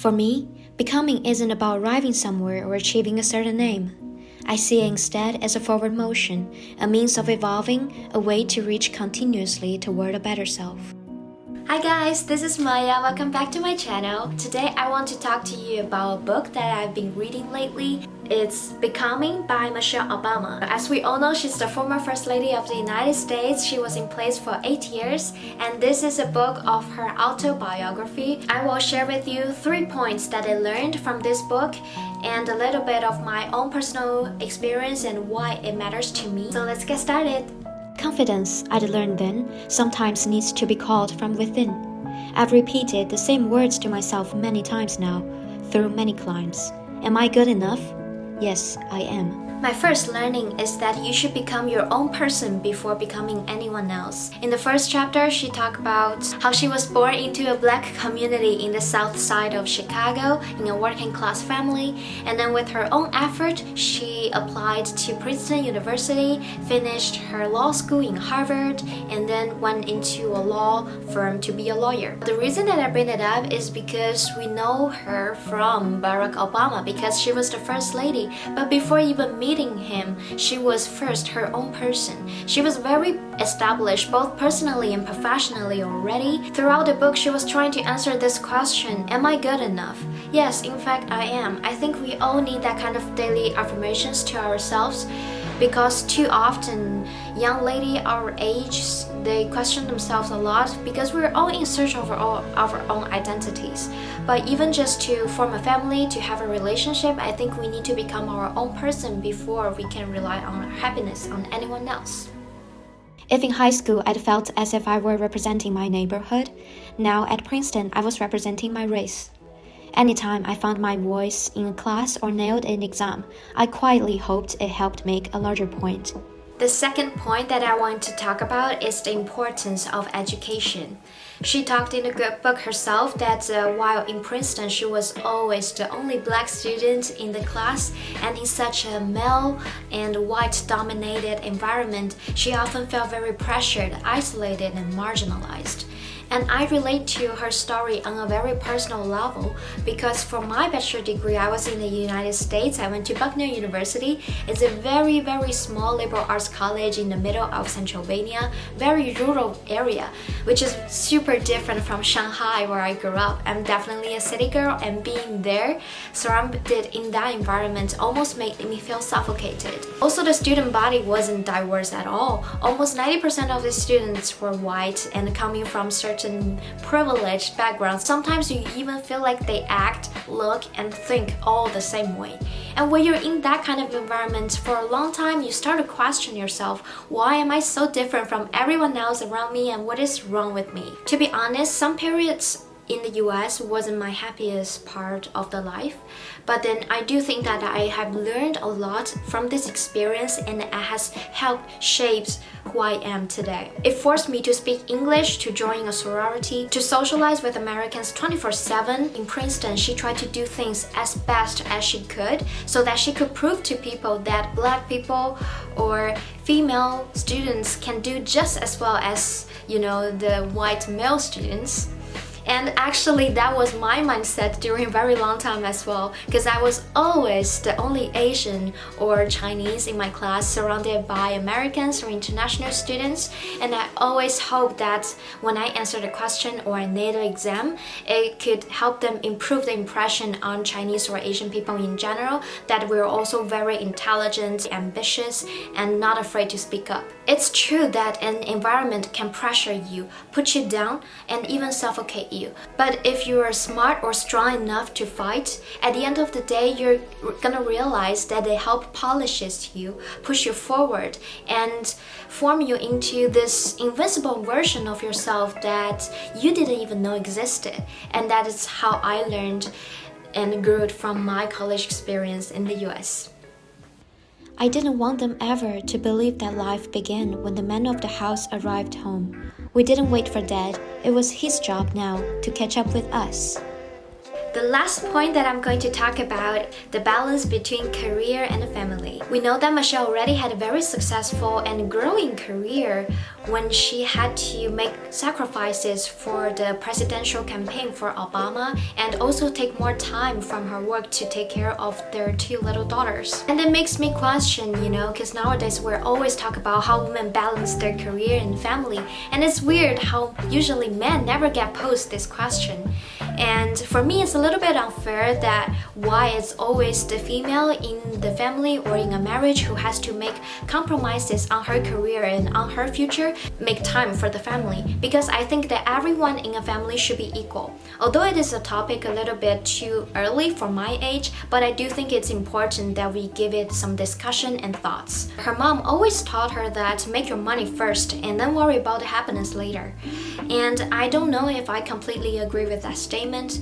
For me, becoming isn't about arriving somewhere or achieving a certain aim. I see it instead as a forward motion, a means of evolving, a way to reach continuously toward a better self. Hi guys, this is Maya. Welcome back to my channel. Today I want to talk to you about a book that I've been reading lately. It's Becoming by Michelle Obama. As we all know, she's the former First Lady of the United States. She was in place for 8 years, and this is a book of her autobiography. I will share with you 3 points that I learned from this book and a little bit of my own personal experience and why it matters to me. So let's get started. Confidence, I'd learned then, sometimes needs to be called from within. I've repeated the same words to myself many times now, through many climbs. Am I good enough? Yes, I am. My first learning is that you should become your own person before becoming anyone else. In the first chapter, she talked about how she was born into a black community in the south side of Chicago, in a working class family, and then with her own effort, she applied to Princeton University, finished her law school in Harvard, and then went into a law firm to be a lawyer. The reason that I bring it up is because we know her from Barack Obama, because she was the first lady, but before even meeting him, she was first her own person. She was very established both personally and professionally already. Throughout the book, she was trying to answer this question, am I good enough? Yes, in fact, I am. I think we all need that kind of daily affirmations to ourselves, because too often young ladies our age, they question themselves a lot because we're all in search of our own identities. But even just to form a family, to have a relationship, I think we need to become our own person before we can rely on our happiness on anyone else. If in high school I'd felt as if I were representing my neighborhood, now at Princeton I was representing my race. Anytime I found my voice in a class or nailed an exam, I quietly hoped it helped make a larger point. The second point that I want to talk about is the importance of education. She talked in the book herself that while in Princeton, she was always the only black student in the class, and in such a male and white-dominated environment, she often felt very pressured, isolated, and marginalized. And I relate to her story on a very personal level because for my bachelor degree, I was in the United States. I went to Bucknell University. It's a very, very small liberal arts college in the middle of Pennsylvania, very rural area, which is super different from Shanghai where I grew up. I'm definitely a city girl, and being there, surrounded in that environment, almost made me feel suffocated. Also, the student body wasn't diverse at all. Almost 90% of the students were white and coming from certain privileged backgrounds. Sometimes you even feel like they act, look, and think all the same way. And when you're in that kind of environment for a long time, you start to question yourself, why am I so different from everyone else around me, and what is wrong with me? To be honest, some periods in the US wasn't my happiest part of the life, but then I do think that I have learned a lot from this experience, and it has helped shape who I am today. It forced me to speak English, to join a sorority, to socialize with Americans 24/7. In Princeton, she tried to do things as best as she could so that she could prove to people that black people or female students can do just as well as, the white male students. And actually, that was my mindset during a very long time as well, because I was always the only Asian or Chinese in my class, surrounded by Americans or international students, and I always hoped that when I answered a question or I nailed an exam, it could help them improve the impression on Chinese or Asian people in general, that we're also very intelligent, ambitious, and not afraid to speak up. It's true that an environment can pressure you, put you down, and even suffocate you. But if you are smart or strong enough to fight, at the end of the day, you're gonna realize that it help polishes you, push you forward, and form you into this invincible version of yourself that you didn't even know existed. And that is how I learned and grew from my college experience in the US. I didn't want them ever to believe that life began when the man of the house arrived home. We didn't wait for Dad. It was his job now to catch up with us. The last point that I'm going to talk about, the balance between career and family. We know that Michelle already had a very successful and growing career when she had to make sacrifices for the presidential campaign for Obama and also take more time from her work to take care of their 2 little daughters. And it makes me question, because nowadays we're always talk about how women balance their career and family, and it's weird how usually men never get posed this question. And for me, it's a little bit unfair that why it's always the female in the family or in a marriage who has to make compromises on her career and on her future, make time for the family. Because I think that everyone in a family should be equal. Although it is a topic a little bit too early for my age, but I do think it's important that we give it some discussion and thoughts. Her mom always taught her that make your money first and then worry about the happiness later. And I don't know if I completely agree with that statement.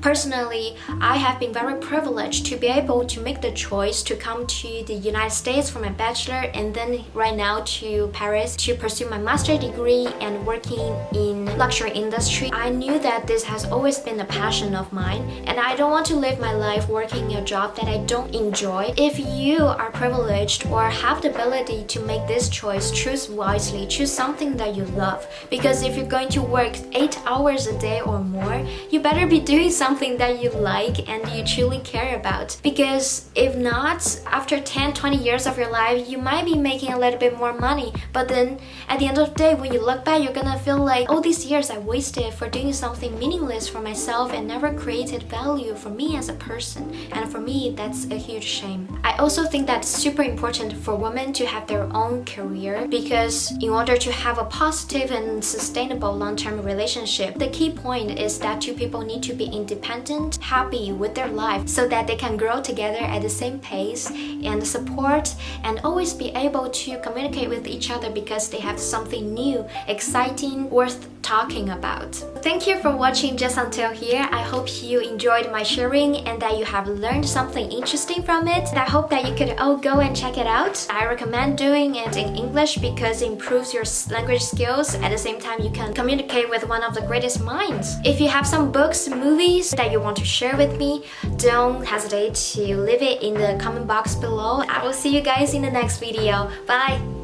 Personally, I have been very privileged to be able to make the choice to come to the United States for my bachelor and then right now to Paris to pursue my master's degree and working in luxury industry. I knew that this has always been a passion of mine and I don't want to live my life working a job that I don't enjoy. If you are privileged or have the ability to make this choice, choose wisely, choose something that you love. Because if you're going to work 8 hours a day or more, you better be doing something that you like and you truly care about. Because if not, after 10-20 years of your life, you might be making a little bit more money, but then at the end of the day, when you look back, you're gonna feel like all these years I wasted for doing something meaningless for myself and never created value for me as a person. And for me, that's a huge shame. I also think that's super important for women to have their own career, because in order to have a positive and sustainable long-term relationship, the key point is that 2 people need to be independent, happy with their life so that they can grow together at the same pace and support and always be able to communicate with each other because they have something new, exciting, worth talking about. Thank you for watching just until here. I hope you enjoyed my sharing and that you have learned something interesting from it. I hope that you could all go and check it out. I recommend doing it in English because it improves your language skills. At the same time, you can communicate with one of the greatest minds. If you have some books, movies that you want to share with me, don't hesitate to leave it in the comment box below. I will see you guys in the next video. Bye!